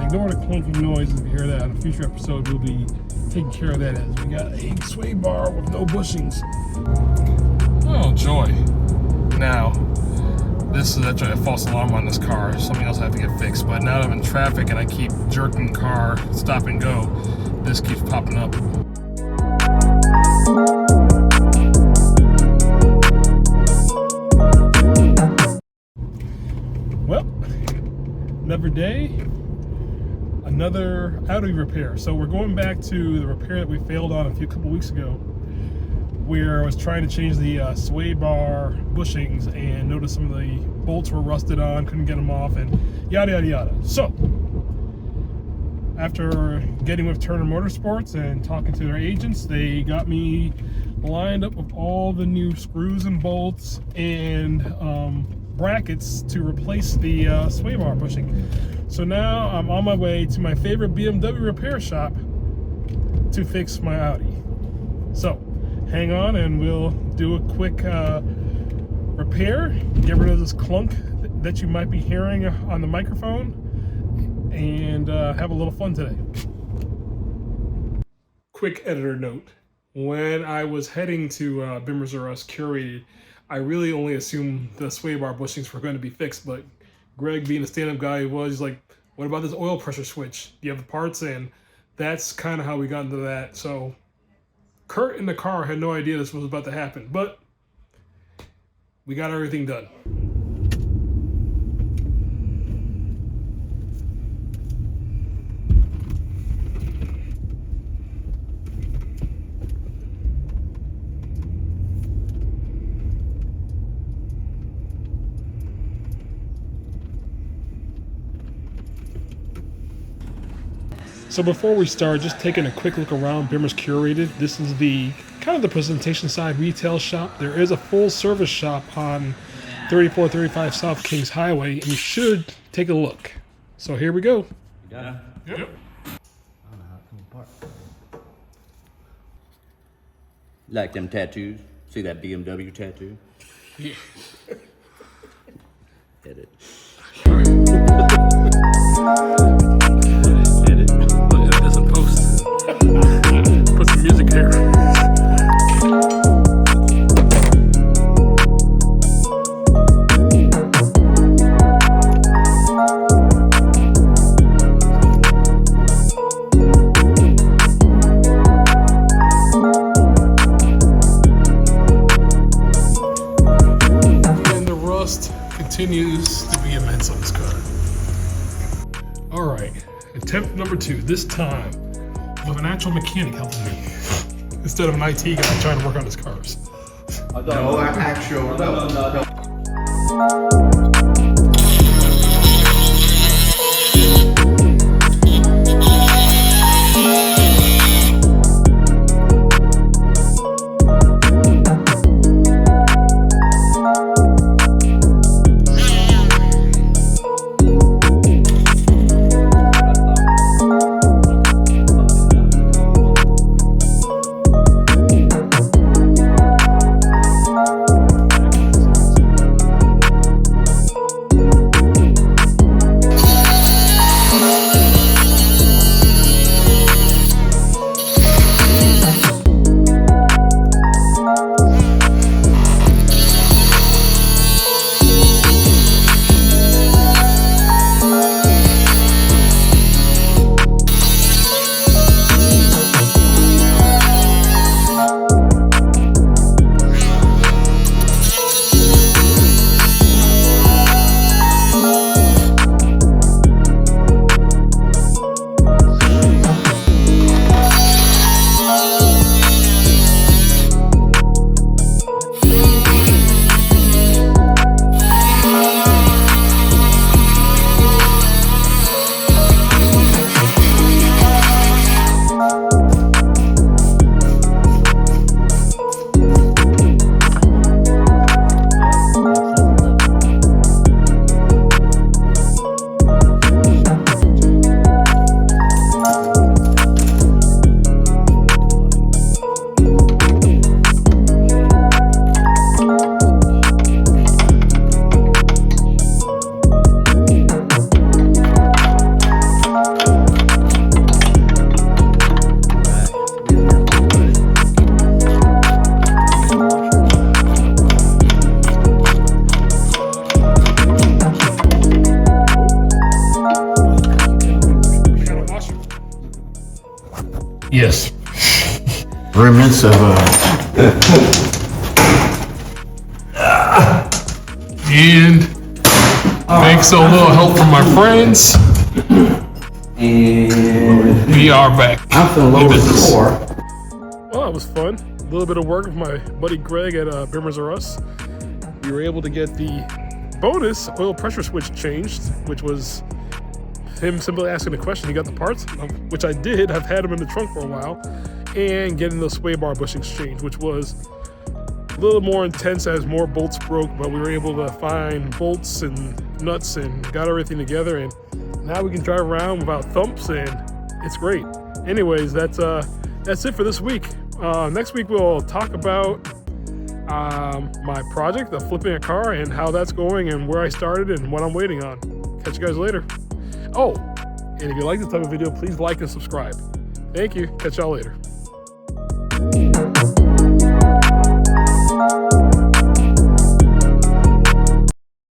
ignore the clanking noise. If you hear that on a future episode, we'll be taking care of that as we got a sway bar with no bushings. Oh, joy. Now, this is actually a false alarm on this car. Something else I have to get fixed. But now that I'm in traffic and I keep jerking the car, stop and go, this keeps popping up. Well, another day, another Audi repair. So we're going back to the repair that we failed on a couple weeks ago, where I was trying to change the sway bar bushings and noticed some of the bolts were rusted on, couldn't get them off, and yada yada yada. So after getting with Turner Motorsports and talking to their agents, they got me lined up with all the new screws and bolts and brackets to replace the sway bar bushing. So now I'm on my way to my favorite BMW repair shop to fix my Audi. So hang on and we'll do a quick repair, get rid of this clunk that you might be hearing on the microphone, and have a little fun today. Quick editor note. When I was heading to Bimmers R Us Curated, I really only assumed the sway bar bushings were going to be fixed, but Greg, being the stand-up guy he was, he's like, what about this oil pressure switch? Do you have the parts? And that's kind of how we got into that. So Kurt in the car had no idea this was about to happen, but we got everything done. So before we start, just taking a quick look around Bimmers Curated. This is the kind of the presentation side retail shop. There is a full service shop on 3435 South Kings Highway, and you should take a look. So here we go. Yeah. Yep. I don't know how it comes apart. Like them tattoos? See that BMW tattoo? Yeah. Hit it. Put some music here. And the rust continues to be immense on this car. All right, attempt number 2. This time with an actual mechanic helping me instead of an IT guy trying to work on his cars. No, actual. No. Yes. Remnants of And thanks to a little help from my friends, and we are back. I'm the lowest floor. Well, that was fun. A little bit of work with my buddy Greg at Bimmers R Us. We were able to get the bonus oil pressure switch changed, which was him simply asking a question. He got the parts, which I did. I've had them in the trunk for a while, and getting the sway bar bushings changed, which was a little more intense as more bolts broke, but we were able to find bolts and nuts and got everything together, and now we can drive around without thumps, and it's great. Anyways, that's it for this week. Next week we'll talk about my project of flipping a car and how that's going and where I started and what I'm waiting on. Catch you guys later. Oh, and if you like this type of video, please like and subscribe. Thank you. Catch y'all later.